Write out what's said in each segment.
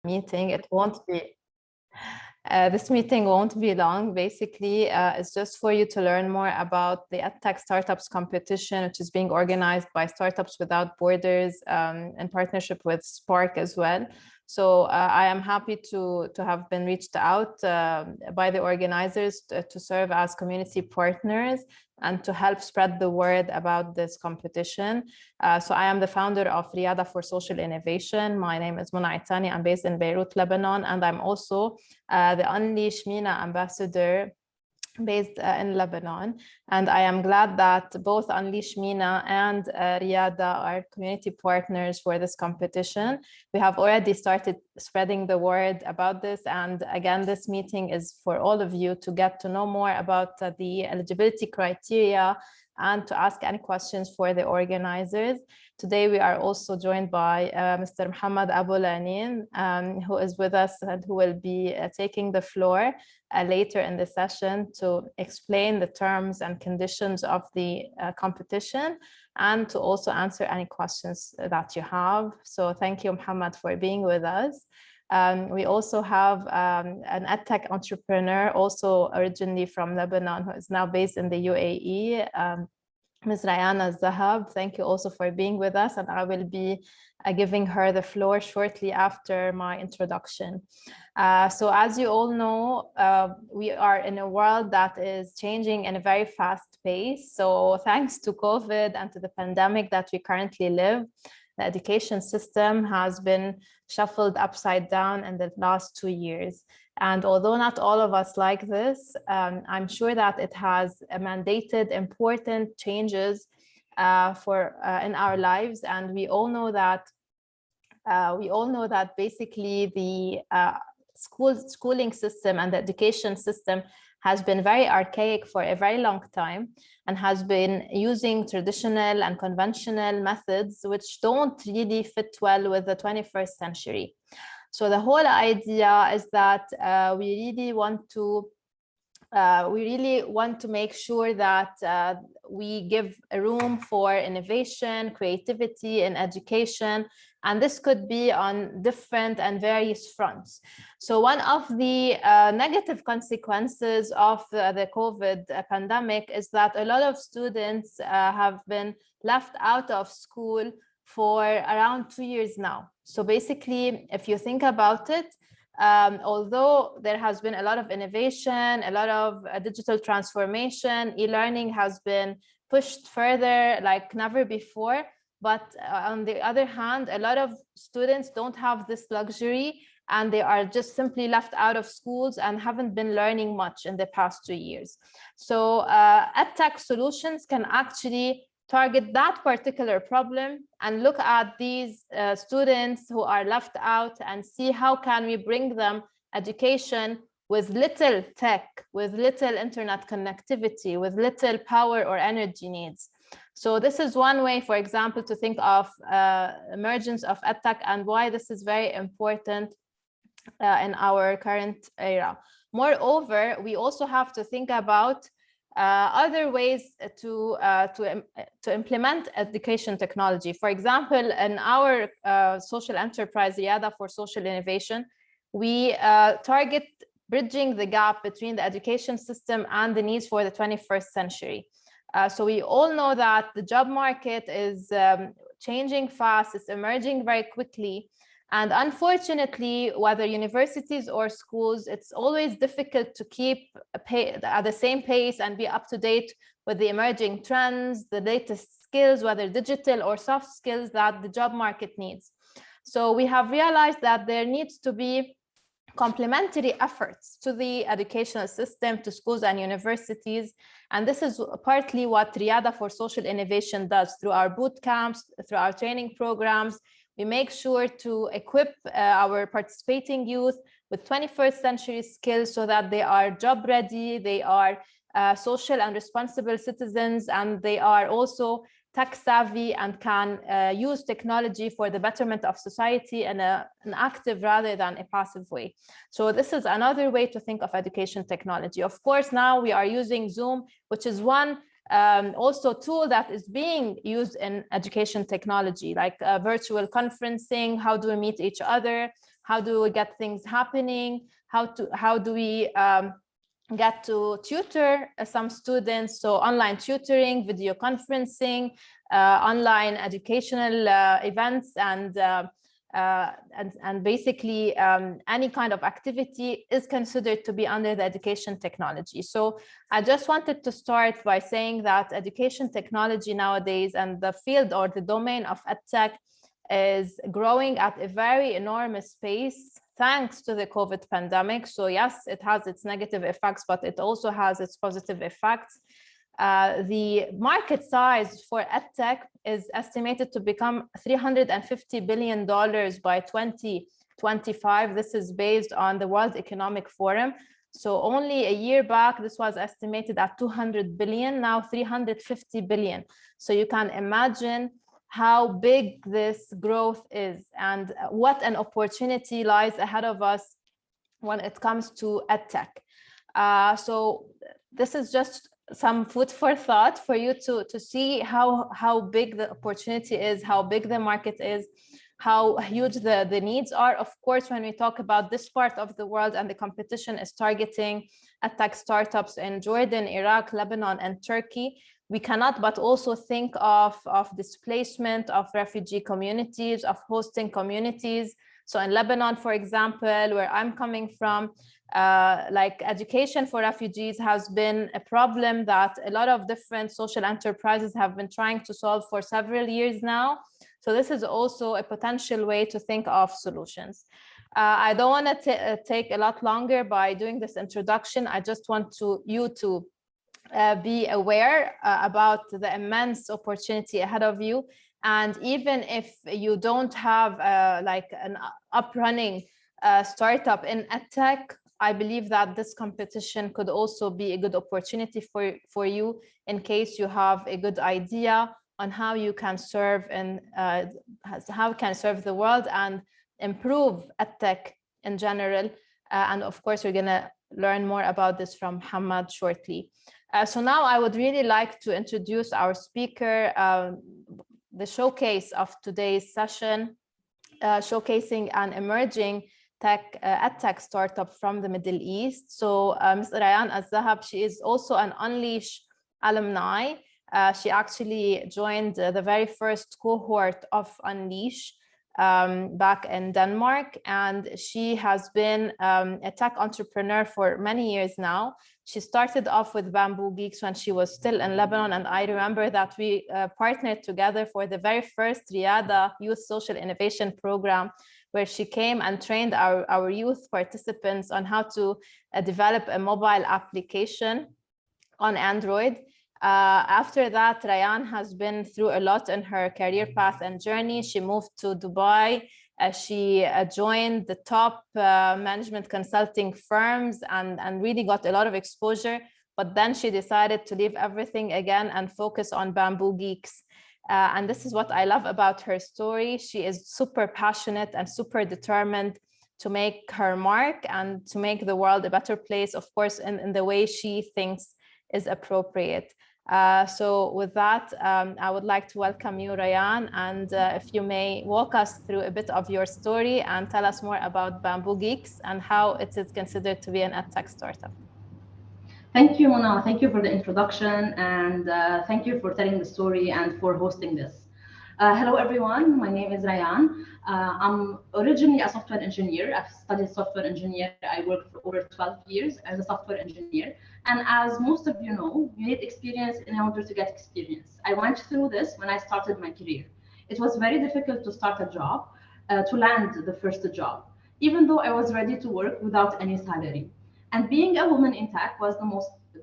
meeting. It won't be, this meeting won't be long. Basically, it's just for you to learn more about the EdTech Startups Competition, which is being organized by Startups Without Borders in partnership with Spark as well. So I am happy to have been reached out by the organizers to serve as community partners and to help spread the word about this competition. So I am the founder of Riyada for Social Innovation. My name is Itani. I'm based in Beirut, Lebanon, and I'm also the Unleash MENA ambassador based in Lebanon. And I am glad that both Unleash MENA and Riyada are community partners for this competition. We have already started spreading the word about this. And again, this meeting is for all of you to get to know more about the eligibility criteria and to ask any questions for the organizers. Today, we are also joined by Mr. Muhammad Abu Lanin, who is with us and who will be taking the floor later in the session to explain the terms and conditions of the competition and to also answer any questions that you have. So thank you, Muhammad, for being with us. We also have an EdTech entrepreneur, also originally from Lebanon, who is now based in the UAE, Ms. Rayan Zahab. Thank you also for being with us, and I will be giving her the floor shortly after my introduction. So as you all know, we are in a world that is changing in a very fast pace. So thanks to COVID and to the pandemic that we currently live, the education system has been shuffled upside down in the last 2 years. And although not all of us like this, I'm sure that it has mandated important changes in our lives. And we all know that basically the schooling system and the education system has been very archaic for a very long time and has been using traditional and conventional methods which don't really fit well with the 21st century. So the whole idea is that we really want to make sure that we give a room for innovation, creativity in education, and this could be on different and various fronts. So one of the negative consequences of the COVID pandemic is that a lot of students have been left out of school for around 2 years now. So basically, if you think about it, although there has been a lot of innovation, a lot of digital transformation, e-learning has been pushed further like never before. But on the other hand, a lot of students don't have this luxury and they are just simply left out of schools and haven't been learning much in the past 2 years. So EdTech solutions can actually target that particular problem and look at these students who are left out and see how can we bring them education with little tech, with little internet connectivity, with little power or energy needs. So this is one way, for example, to think of emergence of EdTech and why this is very important in our current era. Moreover, we also have to think about other ways to implement education technology. For example, in our social enterprise, Riyada for Social Innovation, we target bridging the gap between the education system and the needs for the 21st century. So we all know that the job market is changing fast, it's emerging very quickly. And unfortunately, whether universities or schools, it's always difficult to keep at the same pace and be up to date with the emerging trends, the latest skills, whether digital or soft skills that the job market needs. So we have realized that there needs to be complementary efforts to the educational system, to schools and universities. And this is partly what Riyada for Social Innovation does through our boot camps, through our training programs. We make sure to equip our participating youth with 21st century skills so that they are job ready, they are social and responsible citizens, and they are also tech savvy and can use technology for the betterment of society in an active rather than a passive way. So this is another way to think of education technology. Of course, now we are using Zoom, which is one also tool that is being used in education technology, like virtual conferencing. How do we meet each other? how do we get things happening, how do we get to tutor some students, so online tutoring, video conferencing, online educational events, and basically any kind of activity is considered to be under the education technology. So I just wanted to start by saying that education technology nowadays and the field or the domain of EdTech is growing at a very enormous pace thanks to the COVID pandemic. So yes, it has its negative effects, but it also has its positive effects. The market size for EdTech is estimated to become $350 billion by 2025. This is based on the World Economic Forum. So only a year back, this was estimated at 200 billion, now 350 billion. So you can imagine how big this growth is and what an opportunity lies ahead of us when it comes to EdTech. So this is just some food for thought for you to see how big the opportunity is, how big the market is, how huge the needs are. Of course, when we talk about this part of the world, and the competition is targeting EdTech startups in Jordan, Iraq, Lebanon, and Turkey, we cannot but also think of displacement of refugee communities, of hosting communities. So in Lebanon, for example, where I'm coming from, like education for refugees has been a problem that a lot of different social enterprises have been trying to solve for several years now. So this is also a potential way to think of solutions. I don't want to take a lot longer by doing this introduction. I just want you to be aware about the immense opportunity ahead of you. And even if you don't have like an up-running startup in EdTech, I believe that this competition could also be a good opportunity for you in case you have a good idea on how you can serve and how can serve the world and improve EdTech in general. And of course, we're gonna learn more about this from Muhammad shortly. So now I would really like to introduce our speaker, the showcase of today's session, showcasing an emerging EdTech startup from the Middle East. So Ms. Rayan Zahab, she is also an Unleash alumni. She actually joined the very first cohort of Unleash back in Denmark, and she has been a tech entrepreneur for many years now. She started off with Bamboo Geeks when she was still in Lebanon, and I remember that we partnered together for the very first Riyada Youth Social Innovation Program, where she came and trained our youth participants on how to develop a mobile application on Android. After that, Rayan has been through a lot in her career path and journey. She moved to Dubai. She joined the top management consulting firms and really got a lot of exposure. But then she decided to leave everything again and focus on Bamboo Geeks. And this is what I love about her story. She is super passionate and super determined to make her mark and to make the world a better place, of course, in the way she thinks is appropriate. So with that, I would like to welcome you, Rayan, and if you may walk us through a bit of your story and tell us more about Bamboo Geeks and how it is considered to be an EdTech startup. Thank you, Mona. Thank you for the introduction, and thank you for telling the story and for hosting this. Hello, everyone. My name is Rayan. I'm originally a software engineer. I've studied software engineer. I worked for over 12 years as a software engineer. And as most of you know, you need experience in order to get experience. I went through this when I started my career. It was very difficult to start a job, to land the first job, even though I was ready to work without any salary. And being a woman in tech was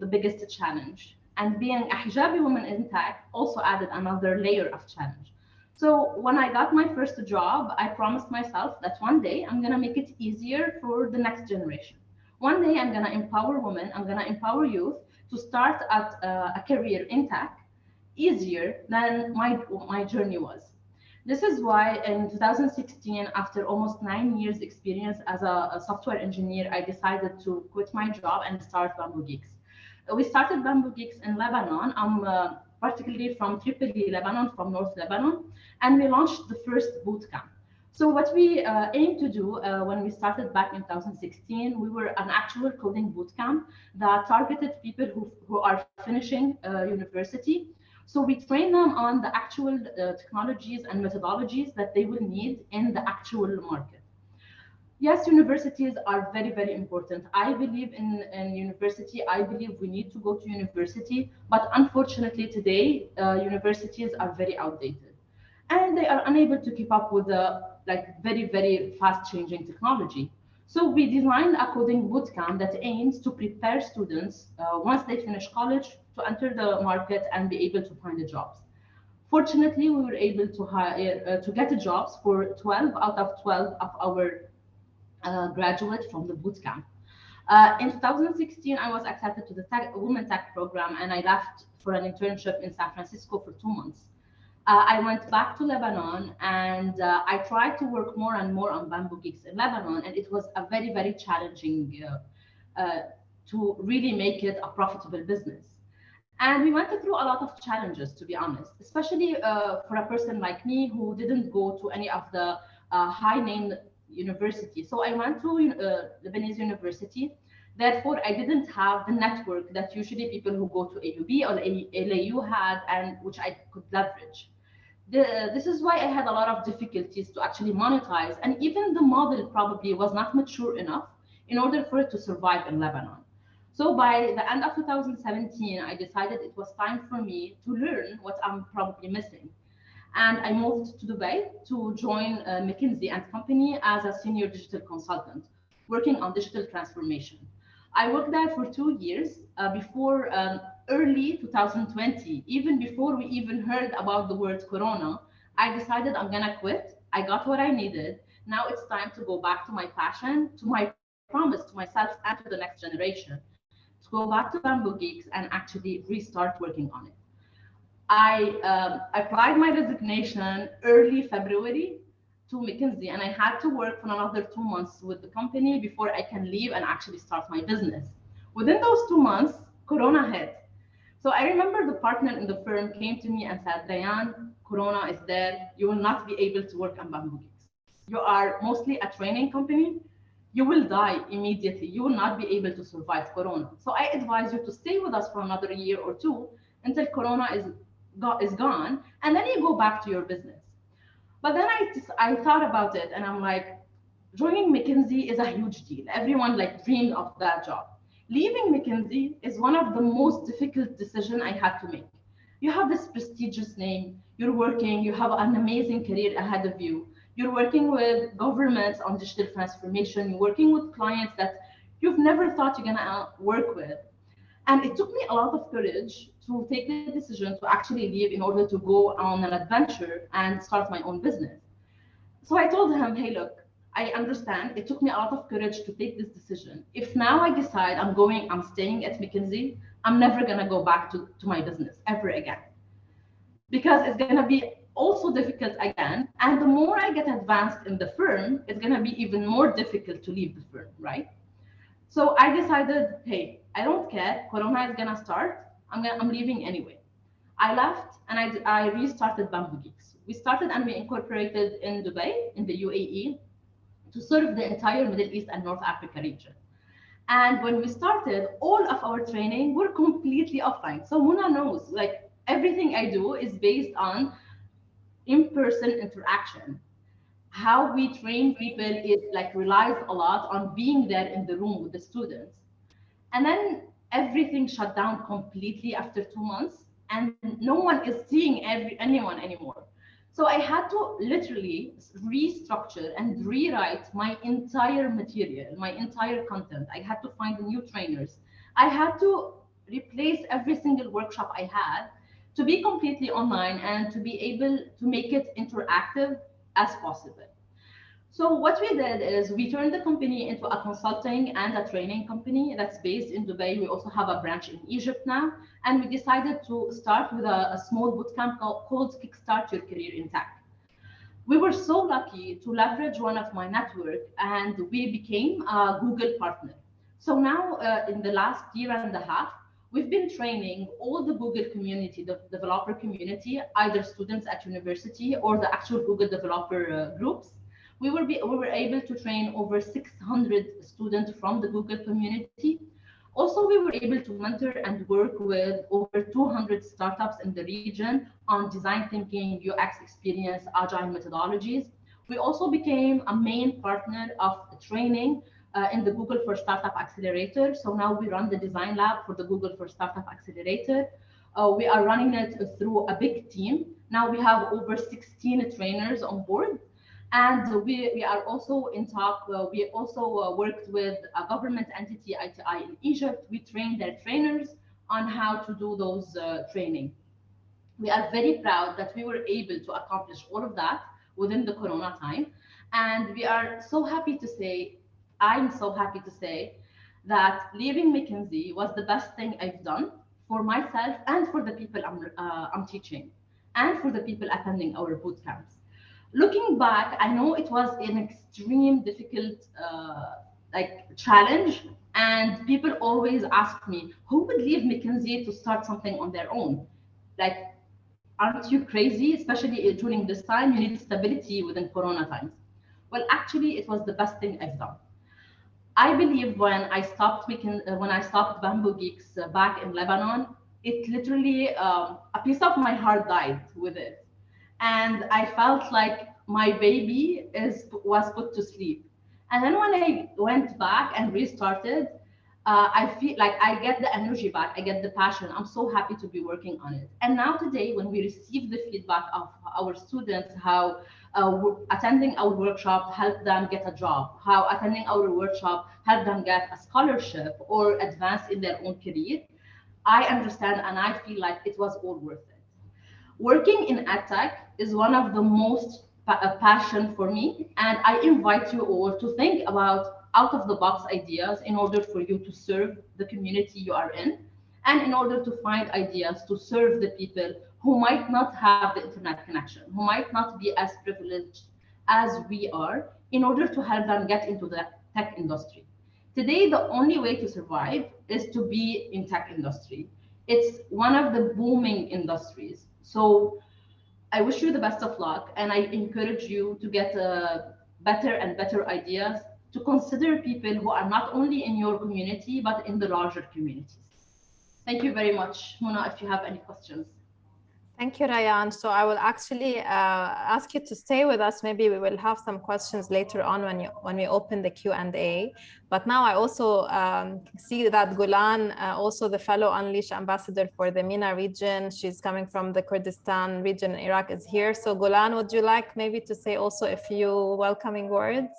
the biggest challenge. And being a hijabi woman in tech also added another layer of challenge. So when I got my first job, I promised myself that one day I'm gonna make it easier for the next generation. One day I'm gonna empower women, I'm gonna empower youth to start at a career in tech easier than my journey was. This is why in 2016, after almost 9 years experience as a software engineer, I decided to quit my job and start Bamboo Geeks. We started Bamboo Geeks in Lebanon. I'm particularly from Tripoli, Lebanon, from North Lebanon, and we launched the first bootcamp. So what we aim to do when we started back in 2016, we were an actual coding bootcamp that targeted people who are finishing university. So we train them on the actual technologies and methodologies that they will need in the actual market. Yes, universities are very, very important. I believe in university. I believe we need to go to university. But unfortunately, today, universities are very outdated. And they are unable to keep up with the like very, very fast changing technology. So we designed a coding bootcamp that aims to prepare students once they finish college to enter the market and be able to find the jobs. Fortunately, we were able to hire to get the jobs for 12 out of 12 of our graduate from the bootcamp. In 2016, I was accepted to the Women Tech program, and I left for an internship in San Francisco for 2 months. I went back to Lebanon, and I tried to work more and more on bamboo geeks in Lebanon, and it was a very, very challenging to really make it a profitable business. And we went through a lot of challenges, to be honest, especially for a person like me who didn't go to any of the high-name universities. So I went to Lebanese university. Therefore, I didn't have the network that usually people who go to AUB or LAU had, and which I could leverage. This is why I had a lot of difficulties to actually monetize, and even the model probably was not mature enough in order for it to survive in Lebanon. So by the end of 2017, I decided it was time for me to learn what I'm probably missing. And I moved to Dubai to join McKinsey and Company as a senior digital consultant, working on digital transformation. I worked there for 2 years before early 2020, even before we even heard about the word Corona. I decided I'm gonna quit. I got what I needed. Now it's time to go back to my passion, to my promise to myself and to the next generation, to go back to Bamboo Geeks and actually restart working on it. I applied my resignation early February to McKinsey, and I had to work for another 2 months with the company before I can leave and actually start my business. Within those 2 months, Corona hit. So I remember the partner in the firm came to me and said, Rayan, Corona is there. You will not be able to work on Bamboo Geeks. You are mostly a training company. You will die immediately. You will not be able to survive Corona. So I advise you to stay with us for another year or two until Corona is gone, and then you go back to your business. But then I thought about it, and I'm like, joining McKinsey is a huge deal. Everyone like dreamed of that job. Leaving McKinsey is one of the most difficult decisions I had to make. You have this prestigious name, you're working, you have an amazing career ahead of you. You're working with governments on digital transformation, you're working with clients that you've never thought you're gonna work with. And it took me a lot of courage to take the decision to actually leave in order to go on an adventure and start my own business. So I told him, hey, look, I understand. It took me a lot of courage to take this decision. If now I decide I'm staying at McKinsey, I'm never going to go back to my business ever again. Because it's going to be also difficult again. And the more I get advanced in the firm, it's going to be even more difficult to leave the firm, right? So I decided, hey, I don't care. Corona is gonna start. I'm leaving anyway. I left and I restarted Bamboo Geeks. We started and we incorporated in Dubai, in the UAE, to serve the entire Middle East and North Africa region. And when we started, all of our training were completely offline. So Muna knows, like everything I do is based on in-person interaction. How we train people is like relies a lot on being there in the room with the students. And then everything shut down completely after 2 months, and no one is seeing anyone anymore. So I had to literally restructure and rewrite my entire material, my entire content. I had to find new trainers. I had to replace every single workshop I had to be completely online and to be able to make it interactive as possible. So what we did is we turned the company into a consulting and a training company that's based in Dubai. We also have a branch in Egypt now. And we decided to start with a small bootcamp called Kickstart Your Career in Tech. We were so lucky to leverage one of my network, and we became a Google partner. So now in the last year and a half, we've been training all the Google community, the developer community, either students at university or the actual Google developer groups. We were able to train over 600 students from the Google community. Also, we were able to mentor and work with over 200 startups in the region on design thinking, UX experience, agile methodologies. We also became a main partner of training in the Google for Startup Accelerator. So now we run the design lab for the Google for Startup Accelerator. We are running it through a big team. Now we have over 16 trainers on board. And we are also in talk. We also worked with a government entity, ITI in Egypt. We trained their trainers on how to do those training. We are very proud that we were able to accomplish all of that within the Corona time. And we are so happy to say, I'm so happy to say that leaving McKinsey was the best thing I've done for myself and for the people I'm teaching and for the people attending our boot camps. Looking back, I know it was an extreme difficult challenge, and people always ask me, who would leave McKinsey to start something on their own? Like, aren't you crazy? Especially during this time, you need stability within Corona times. Well, actually, it was the best thing I've done. I believe when I stopped Bamboo Geeks back in Lebanon, it literally a piece of my heart died with it, and I felt like my baby was put to sleep. And then when I went back and restarted, I feel like I get the energy back, I get the passion. I'm so happy to be working on it. And now today, when we receive the feedback of our students, how attending our workshop helped them get a job, how attending our workshop helped them get a scholarship or advance in their own career, I understand and I feel like it was all worth it. Working in EdTech is one of the most passion for me, and I invite you all to think about out of the box ideas in order for you to serve the community you are in, and in order to find ideas to serve the people who might not have the internet connection, who might not be as privileged as we are, in order to help them get into the tech industry. Today, the only way to survive is to be in tech industry. It's one of the booming industries. So I wish you the best of luck, and I encourage you to get better and better ideas, to consider people who are not only in your community, but in the larger communities. Thank you very much. Mona, if you have any questions. Thank you, Rayan. So I will actually ask you to stay with us. Maybe we will have some questions later on when we open the Q&A. But now I also see that Golan, also the fellow Unleash ambassador for the MENA region, she's coming from the Kurdistan region in Iraq, is here. So Golan, would you like maybe to say also a few welcoming words?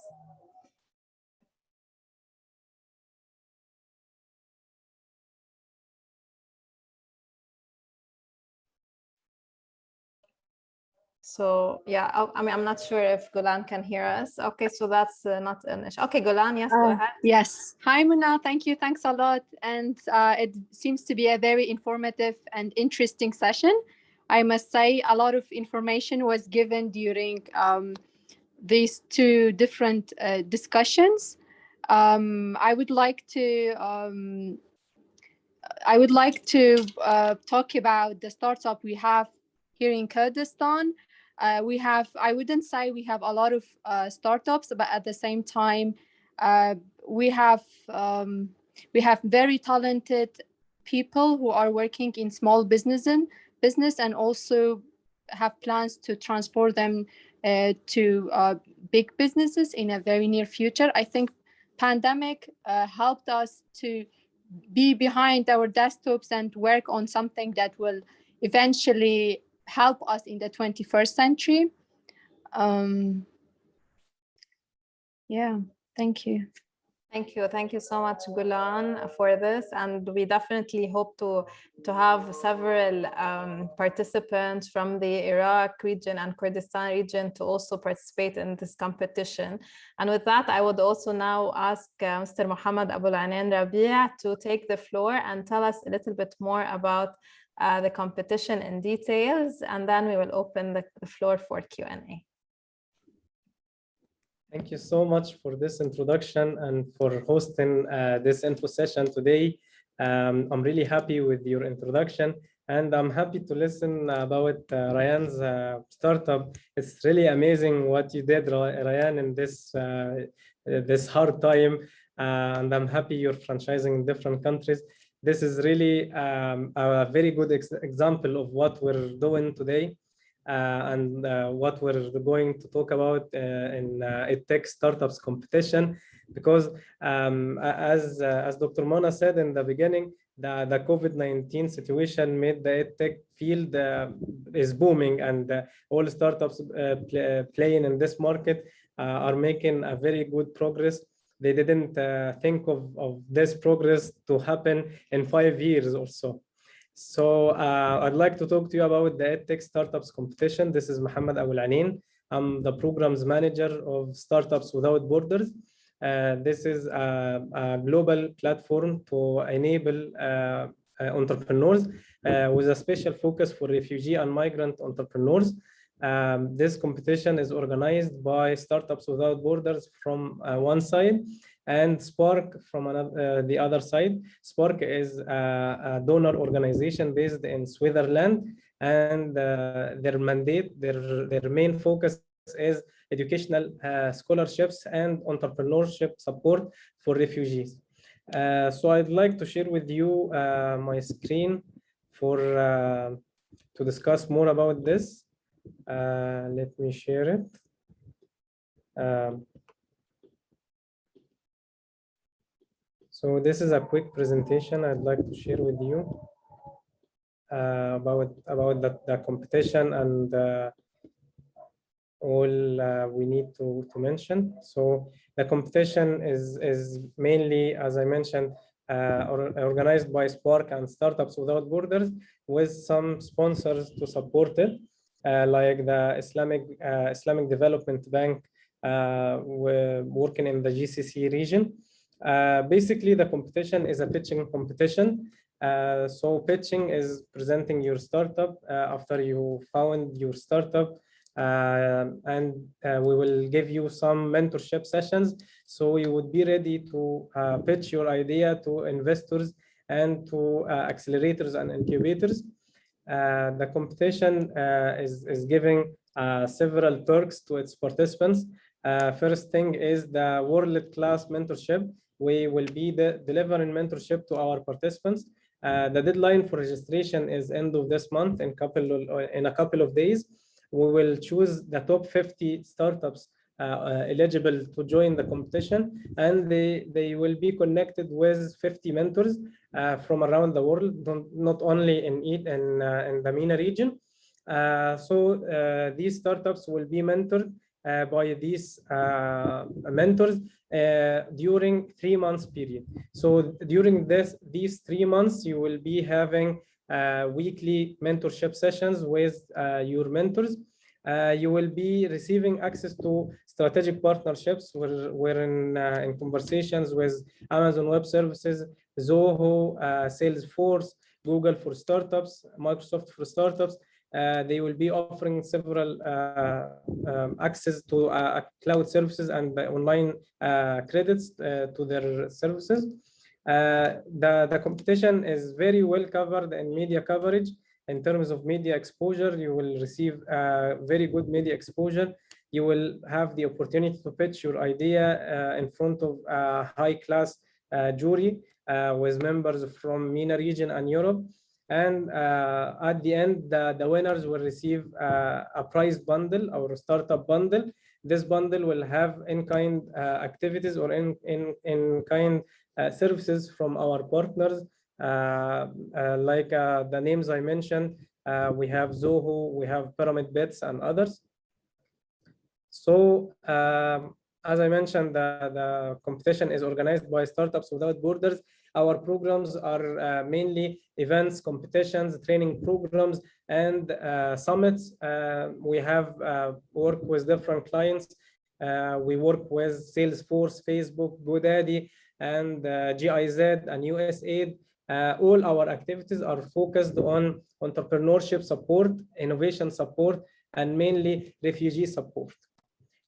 So yeah, I mean, I'm not sure if Golan can hear us. Okay, so that's not an issue. Okay, Golan, yes, go ahead. Yes. Hi, Mona. Thank you. Thanks a lot. And it seems to be a very informative and interesting session. I must say a lot of information was given during these two different discussions. I would like to talk about the startup we have here in Kurdistan. I wouldn't say we have a lot of startups, but at the same time, we have very talented people who are working in small business and also have plans to transform them to big businesses in a very near future. I think pandemic helped us to be behind our desktops and work on something that will eventually help us in the 21st century. Yeah, thank you. Thank you so much, Golan, for this. And we definitely hope to have several participants from the Iraq region and Kurdistan region to also participate in this competition. And with that, I would also now ask Mr. Muhammad Abul Anan Rabia to take the floor and tell us a little bit more about the competition in details, and then we will open the floor for Q&A. Thank you so much for this introduction and for hosting this info session today. I'm really happy with your introduction. And I'm happy to listen about Rayan's startup. It's really amazing what you did, Rayan, in this hard time. And I'm happy you're franchising in different countries. This is really a very good example of what we're doing today. And what we're going to talk about in EdTech Startups Competition, because as Dr. Mona said in the beginning, the COVID-19 situation made the EdTech field is booming, and all startups playing in this market are making a very good progress. They didn't think of this progress to happen in 5 years or so. So I'd like to talk to you about the EdTech Startups Competition. This is Mohammed Abul Anin. I'm the programs manager of Startups Without Borders. This is a global platform to enable entrepreneurs with a special focus for refugee and migrant entrepreneurs. This competition is organized by Startups Without Borders from one side, and Spark from the other side. Spark is a donor organization based in Switzerland, and their mandate, their main focus is educational scholarships and entrepreneurship support for refugees. So I'd like to share with you my screen for to discuss more about this. Let me share it. So this is a quick presentation I'd like to share with you about the competition and all we need to mention. So the competition is mainly, as I mentioned, organized by Spark and Startups Without Borders, with some sponsors to support it, like the Islamic Development Bank, working in the GCC region. Basically, the competition is a pitching competition. So pitching is presenting your startup after you found your startup, and we will give you some mentorship sessions, so you would be ready to pitch your idea to investors and to accelerators and incubators. The competition is giving several perks to its participants. First thing is the world-class mentorship. We will be delivering mentorship to our participants. The deadline for registration is end of this month, in a couple of days. We will choose the top 50 startups eligible to join the competition, and they will be connected with 50 mentors from around the world, not only in the MENA region. So these startups will be mentored by these mentors during 3 months period. So during these 3 months, you will be having weekly mentorship sessions with your mentors. You will be receiving access to strategic partnerships. We're in conversations with Amazon Web Services, Zoho, Salesforce, Google for Startups, Microsoft for Startups. They will be offering several access to cloud services and online credits to their services. The competition is very well covered in media coverage. In terms of media exposure, you will receive very good media exposure. You will have the opportunity to pitch your idea in front of a high-class jury with members from MENA region and Europe. And at the end, the winners will receive a prize bundle or a startup bundle. This bundle will have in-kind activities or in-kind services from our partners, like the names I mentioned. We have Zoho, we have Pyramid Bets, and others. So as I mentioned, the competition is organized by Startups Without Borders. Our programs are mainly events, competitions, training programs, and summits. We have worked with different clients. We work with Salesforce, Facebook, GoDaddy, and GIZ and USAID. All our activities are focused on entrepreneurship support, innovation support, and mainly refugee support.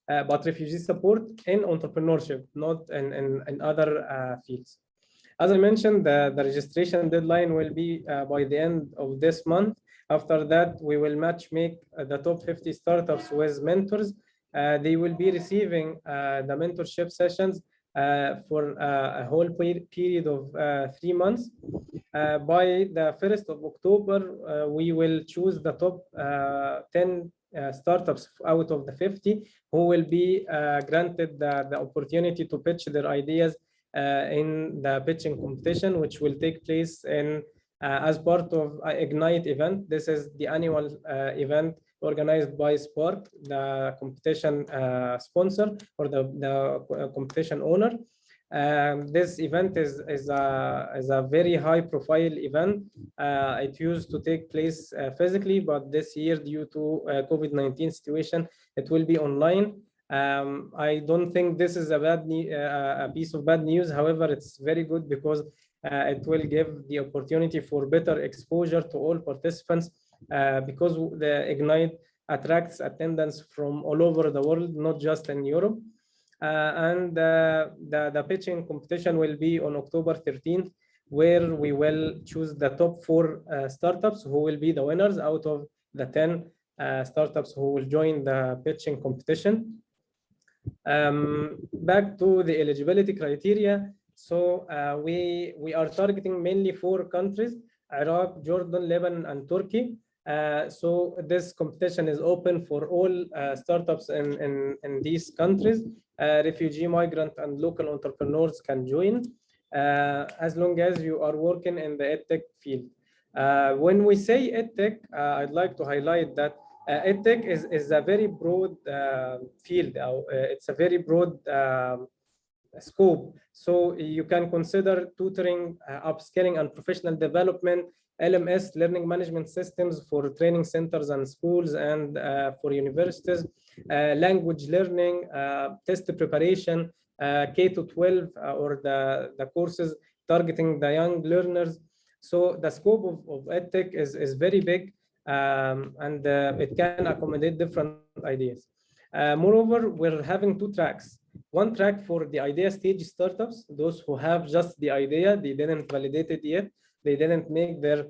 But refugee support in entrepreneurship, not in other fields. As I mentioned, the registration deadline will be by the end of this month. After that, we will match make the top 50 startups with mentors. They will be receiving the mentorship sessions for a whole period of 3 months. By the 1st of October, we will choose the top 10 startups out of the 50 who will be granted the opportunity to pitch their ideas in the pitching competition, which will take place in as part of Ignite event. This is the annual event organized by Spark, the competition sponsor or the competition owner. This event is a very high profile event. It used to take place physically, but this year, due to COVID-19 situation, it will be online. I don't think this is a piece of bad news. However, it's very good because it will give the opportunity for better exposure to all participants because the Ignite attracts attendance from all over the world, not just in Europe. And the pitching competition will be on October 13th, where we will choose the top 4 startups who will be the winners out of the 10 startups who will join the pitching competition. Back to the eligibility criteria. So we are targeting mainly 4 countries: Iraq, Jordan, Lebanon, and Turkey. So this competition is open for all startups in these countries. Refugee, migrant, and local entrepreneurs can join as long as you are working in the EdTech field. When we say EdTech, I'd like to highlight that EdTech is a very broad field. It's a very broad scope. So you can consider tutoring, upskilling and professional development, LMS, learning management systems for training centers and schools and for universities, language learning, test preparation, K to 12 or the courses targeting the young learners. So the scope of EdTech is very big and it can accommodate different ideas. Moreover, we're having 2 tracks. One track for the idea stage startups, those who have just the idea, they didn't validate it yet, they didn't make their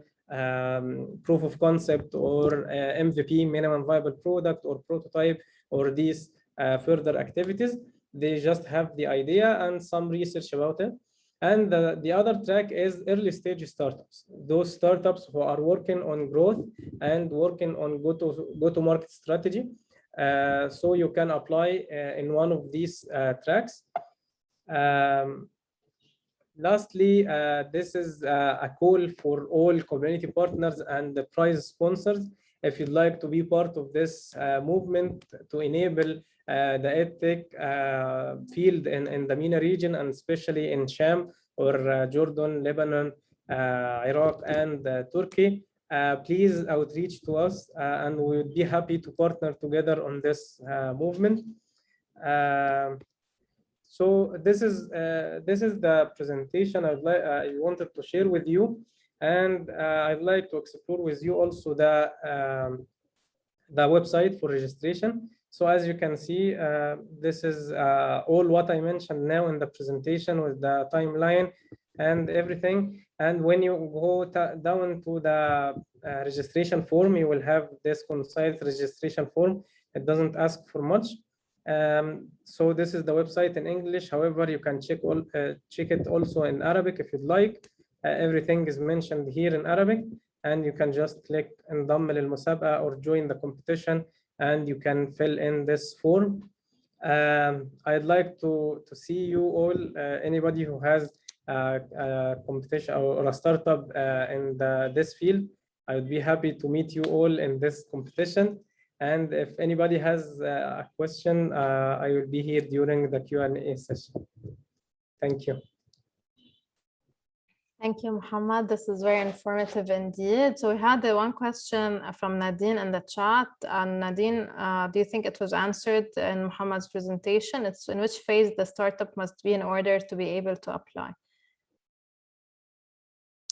proof of concept or MVP, minimum viable product, or prototype, or these further activities. They just have the idea and some research about it. And the other track is early stage startups, those startups who are working on growth and working on go-to-market strategy. So you can apply in one of these tracks. Lastly, this is a call for all community partners and the prize sponsors. If you'd like to be part of this movement to enable the EdTech field in the MENA region, and especially in Sham or Jordan, Lebanon, Iraq, and Turkey, please outreach to us and we would be happy to partner together on this movement. So this is the presentation I wanted to share with you, and I'd like to explore with you also the website for registration. So as you can see, this is all what I mentioned now in the presentation with the timeline and everything. And when you go down to the registration form, you will have this concise registration form. It doesn't ask for much. So this is the website in English. However, you can check it also in Arabic if you'd like. Everything is mentioned here in Arabic, and you can just click انضم للمسابقة or join the competition, and you can fill in this form. I'd like to see you all, anybody who has a competition or a startup in this field. I would be happy to meet you all in this competition. And if anybody has a question, I will be here during the Q&A session. Thank you. Thank you, Muhammad. This is very informative indeed. So we had the one question from Nadine in the chat. And Nadine, do you think it was answered in Muhammad's presentation? It's in which phase the startup must be in order to be able to apply?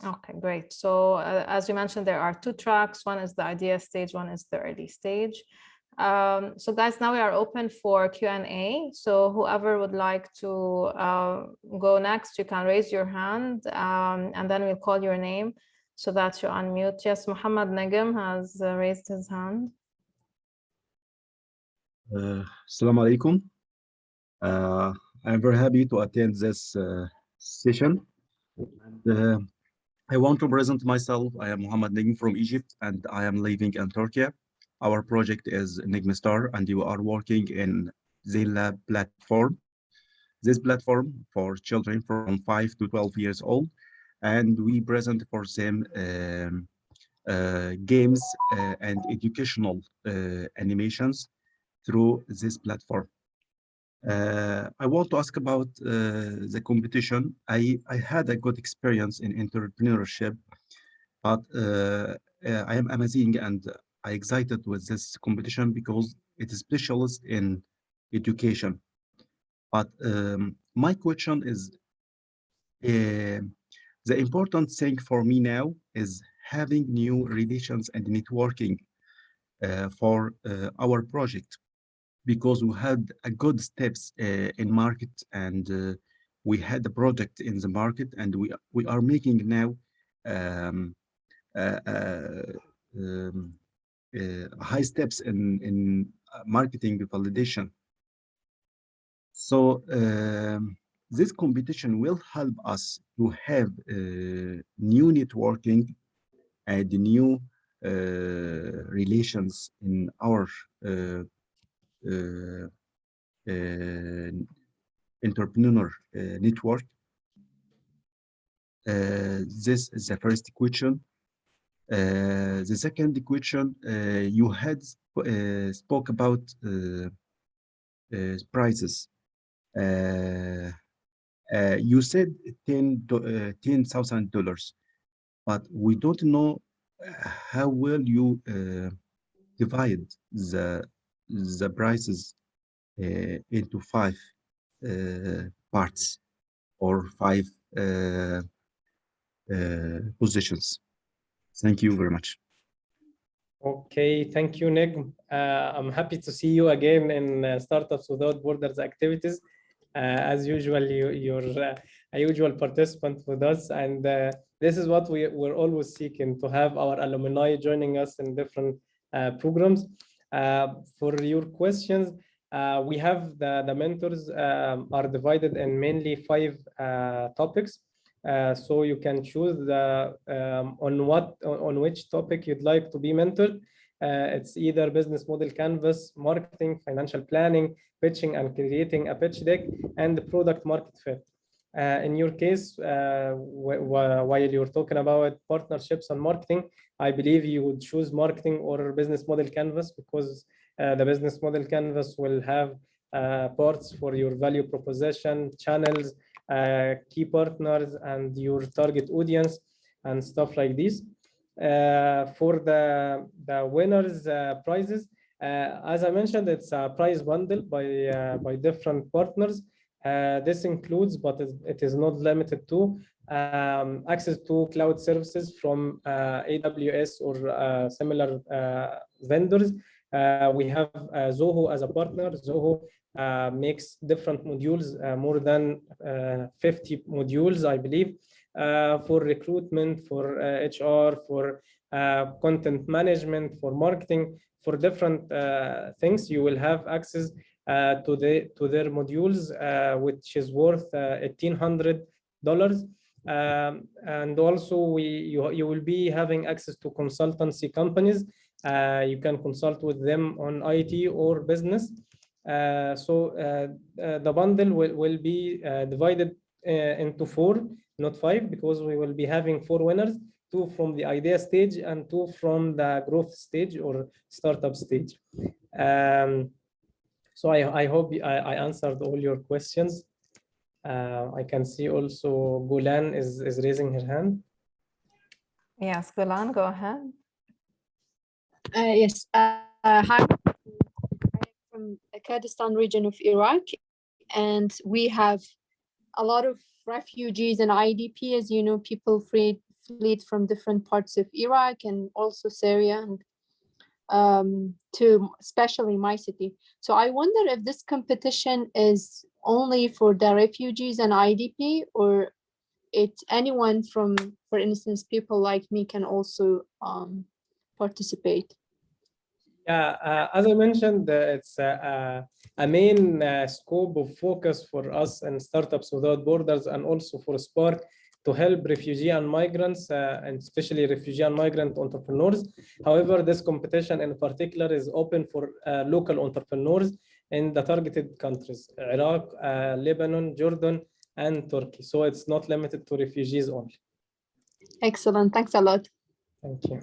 Okay, great. So as you mentioned, there are 2 tracks. One is the idea stage, one is the early stage. So guys, now we are open for Q&A. So whoever would like to go next, you can raise your hand, and then we'll call your name so that you unmute. Yes, Muhammad Nagim has raised his hand. Assalamu alaikum. I'm very happy to attend this session. And, I want to present myself. I am Muhammad Nagim from Egypt, and I am living in Turkey. Our project is Nigma Star, and you are working in Zilla platform. This platform for children from 5 to 12 years old, and we present for them games and educational animations through this platform. I want to ask about the competition. I had a good experience in entrepreneurship, but I am amazing and I excited with this competition because it is specialist in education. But my question is, the important thing for me now is having new relations and networking for our project, because we had a good steps in market, and we had a product in the market, and we are making now high steps in marketing validation. So this competition will help us to have new networking and new relations in our entrepreneur network. This is the first question. The second question, you had spoke about prices. You said $10,000, but we don't know how will you divide the prices into 5 parts or 5 positions. Thank you very much. Okay, thank you, Nigm. I'm happy to see you again in Startups Without Borders activities. As usual, you're a usual participant with us, and this is what we're always seeking, to have our alumni joining us in different programs. For your questions, we have the mentors are divided in mainly 5 topics. So you can choose on which topic you'd like to be mentored. It's either business model canvas, marketing, financial planning, pitching and creating a pitch deck, and the product market fit. In your case, while you're talking about partnerships and marketing, I believe you would choose marketing or business model canvas, because the business model canvas will have parts for your value proposition, channels, key partners, and your target audience, and stuff like this. For the winners prizes, as I mentioned, it's a prize bundle by different partners. This includes, but it is not limited to, access to cloud services from AWS or similar vendors. We have Zoho as a partner. Zoho makes different modules, more than 50 modules, I believe, for recruitment, for HR, for content management, for marketing, for different things. You will have access to their modules, which is worth $1,800. And also you will be having access to consultancy companies. You can consult with them on IT or business. So the bundle will be divided into 4, not 5, because we will be having 4 winners, 2 from the idea stage and 2 from the growth stage or startup stage. So I hope I answered all your questions. I can see also Gulan is raising her hand. Yes, Gulan, go ahead. Yes. Hi. I'm from the Kurdistan region of Iraq, and we have a lot of refugees and IDP, as you know, people fled from different parts of Iraq and also Syria. And to especially my city. So I wonder if this competition is only for the refugees and IDP, or it's anyone from, for instance, people like me can also participate. Yeah, as I mentioned, it's a main scope of focus for us and Startups Without Borders, and also for Spark, to help refugee and migrants, and especially refugee and migrant entrepreneurs. However, this competition in particular is open for local entrepreneurs in the targeted countries, Iraq, Lebanon, Jordan, and Turkey. So it's not limited to refugees only. Excellent, thanks a lot. Thank you.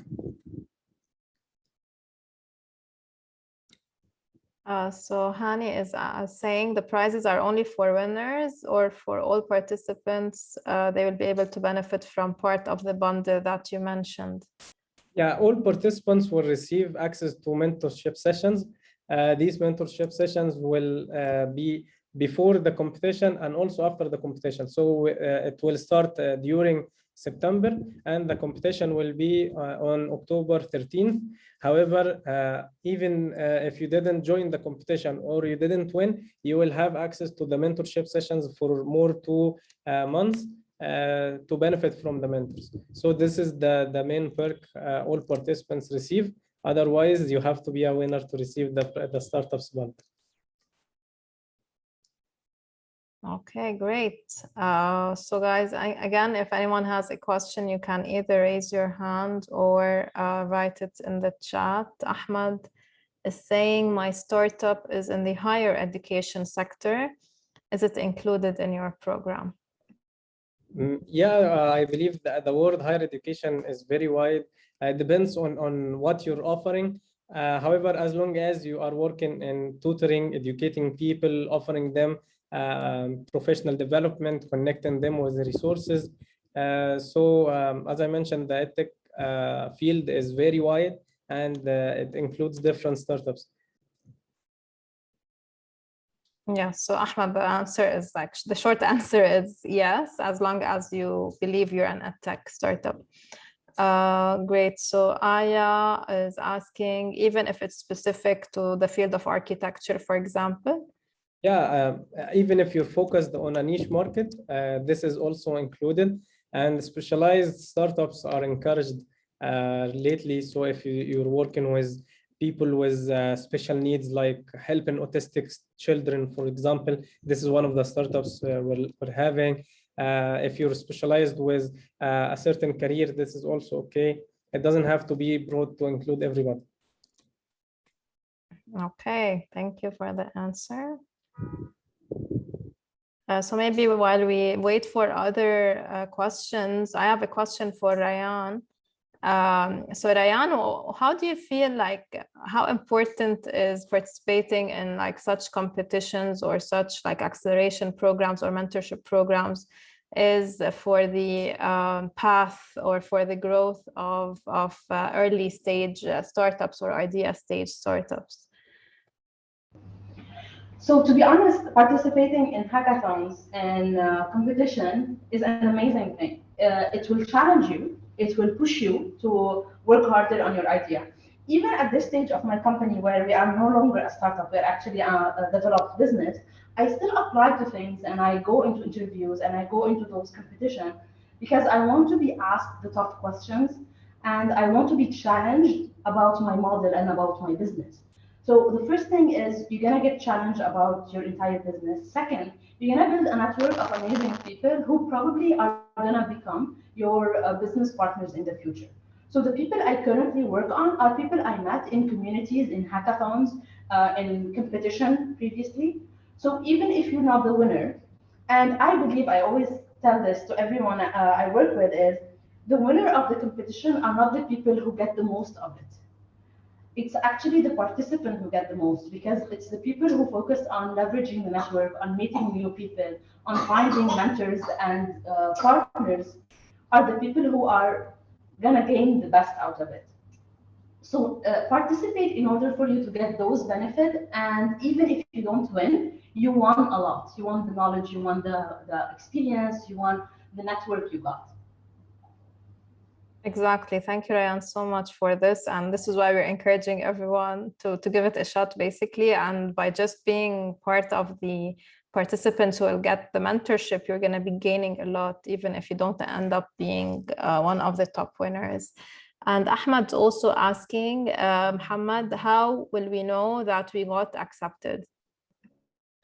So Hani is saying the prizes are only for winners, or for all participants, they will be able to benefit from part of the bundle that you mentioned? Yeah, all participants will receive access to mentorship sessions. These mentorship sessions will be before the competition and also after the competition. So it will start during September, and the competition will be on October 13th. However, even if you didn't join the competition or you didn't win, you will have access to the mentorship sessions for more 2 months to benefit from the mentors. So this is the main perk all participants receive. Otherwise, you have to be a winner to receive the startups bundle. Okay, great. So guys, again, if anyone has a question, you can either raise your hand or write it in the chat. Ahmad is saying, my startup is in the higher education sector. Is it included in your program? Yeah, I believe that the word higher education is very wide. It depends on what you're offering. However, as long as you are working in tutoring, educating people, offering them professional development, connecting them with the resources. As I mentioned, the EdTech field is very wide, and it includes different startups. Yeah, so Ahmed, the answer is the short answer is yes, as long as you believe you're an EdTech startup. Great. So Aya is asking, even if it's specific to the field of architecture, for example? Yeah, even if you're focused on a niche market, this is also included, and specialized startups are encouraged lately. So if you're working with people with special needs, like helping autistic children, for example, this is one of the startups we're having. If you're specialized with a certain career, this is also okay. It doesn't have to be broad to include everybody. Okay, thank you for the answer. So maybe while we wait for other questions, I have a question for Rayan. So Rayan, how do you feel like, how important is participating in like such competitions or such like acceleration programs or mentorship programs is for the path or for the growth of early stage startups or idea stage startups? So to be honest, participating in hackathons and competition is an amazing thing. It will challenge you. It will push you to work harder on your idea. Even at this stage of my company, where we are no longer a startup, we're actually a developed business, I still apply to things and I go into interviews and I go into those competitions because I want to be asked the tough questions and I want to be challenged about my model and about my business. So the first thing is you're gonna get challenged about your entire business. Second, you're gonna build a network of amazing people who probably are gonna become your business partners in the future. So the people I currently work on are people I met in communities, in hackathons, in competition previously. So even if you're not the winner, and I believe I always tell this to everyone I work with is the winner of the competition are not the people who get the most of it. It's actually the participant who get the most because it's the people who focus on leveraging the network, on meeting new people, on finding mentors and partners are the people who are gonna gain the best out of it. So participate in order for you to get those benefits, and even if you don't win, you won a lot. You want the knowledge, you want the experience, you want the network you got. Exactly. Thank you, Rayan, so much for this. And this is why we're encouraging everyone to give it a shot, basically. And by just being part of the participants who will get the mentorship, you're going to be gaining a lot, even if you don't end up being one of the top winners. And Ahmad's also asking, Muhammad, how will we know that we got accepted?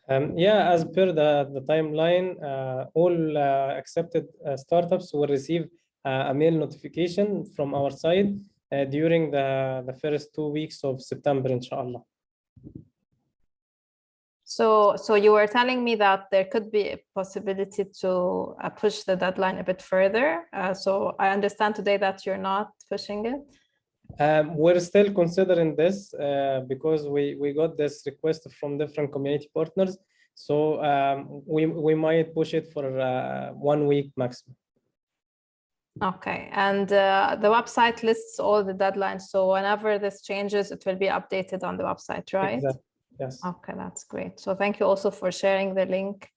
Yeah, as per the timeline, all accepted startups will receive a mail notification from our side during the first 2 weeks of September, inshallah. So you were telling me that there could be a possibility to push the deadline a bit further. So I understand today that you're not pushing it. We're still considering this because we got this request from different community partners. So we might push it for 1 week maximum. Okay, and the website lists all the deadlines. So whenever this changes, it will be updated on the website, right? Exactly. Yes. Okay, that's great. So thank you also for sharing the link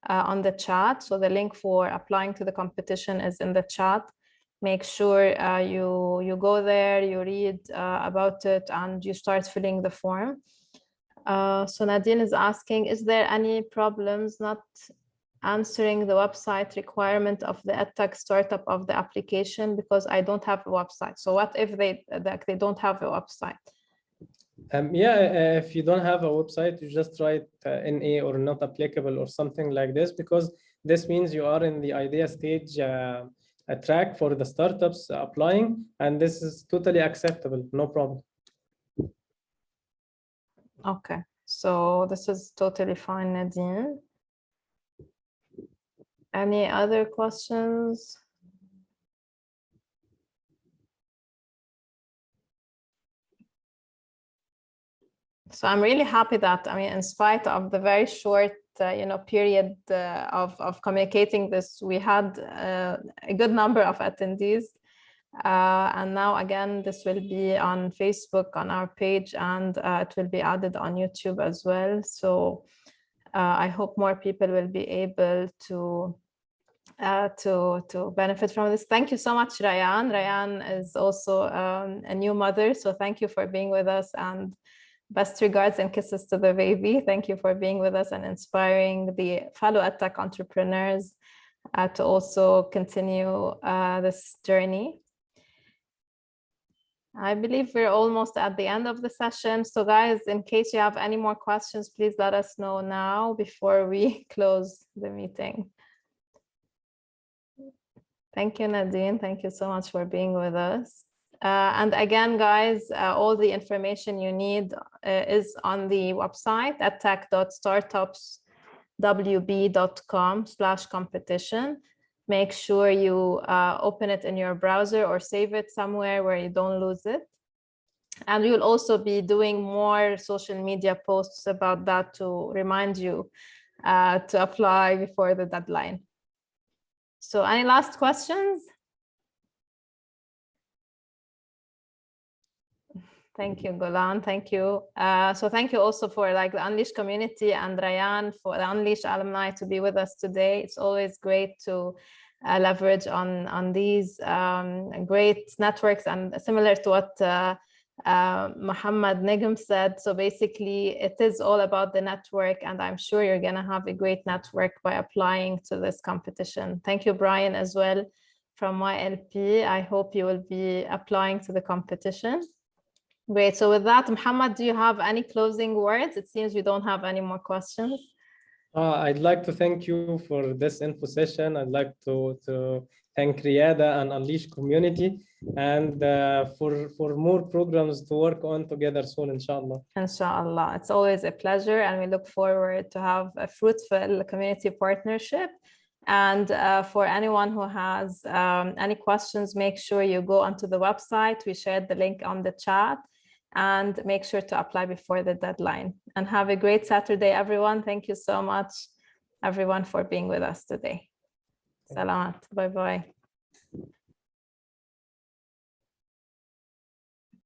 on the chat. So the link for applying to the competition is in the chat. Make sure you go there, you read about it, and you start filling the form. So Nadine is asking, is there any problems not answering the website requirement of the EdTech startup of the application because I don't have a website? So what if they don't have a website? Yeah, if you don't have a website, you just write NA or not applicable or something like this, because this means you are in the idea stage a track for the startups applying, and this is totally acceptable, no problem. Okay, so this is totally fine, Nadine. Any other questions? So I'm really happy that, I mean, in spite of the very short, period of communicating this, we had a good number of attendees. And now again, this will be on Facebook on our page, and it will be added on YouTube as well. So I hope more people will be able to benefit from this. Thank you so much, Rayan. Rayan is also a new mother, so thank you for being with us, and best regards and kisses to the baby. Thank you for being with us and inspiring the fellow EdTech entrepreneurs to also continue this journey. I believe we're almost at the end of the session. So guys, in case you have any more questions, please let us know now before we close the meeting. Thank you, Nadine. Thank you so much for being with us. And again, guys, all the information you need is on the website at edtech.startupswb.com/competition. Make sure you open it in your browser or save it somewhere where you don't lose it. And we will also be doing more social media posts about that to remind you to apply before the deadline. So any last questions? Thank you, Golan. Thank you. So thank you also for the Unleash community and Rayan for the Unleash alumni to be with us today. It's always great to leverage on these great networks, and similar to what Muhammad Nigam said. So basically, it is all about the network, and I'm sure you're going to have a great network by applying to this competition. Thank you, Brian, as well from YLP. I hope you will be applying to the competition. Great. So with that, Muhammad, do you have any closing words? It seems we don't have any more questions. I'd like to thank you for this info session. I'd like to thank Riyada and Unleash community, and for more programs to work on together soon, inshallah. Inshallah. It's always a pleasure, and we look forward to have a fruitful community partnership. And for anyone who has any questions, make sure you go onto the website. We shared the link on the chat, and make sure to apply before the deadline. And have a great Saturday, everyone. Thank you so much, everyone, for being with us today. Salamat. Bye-bye.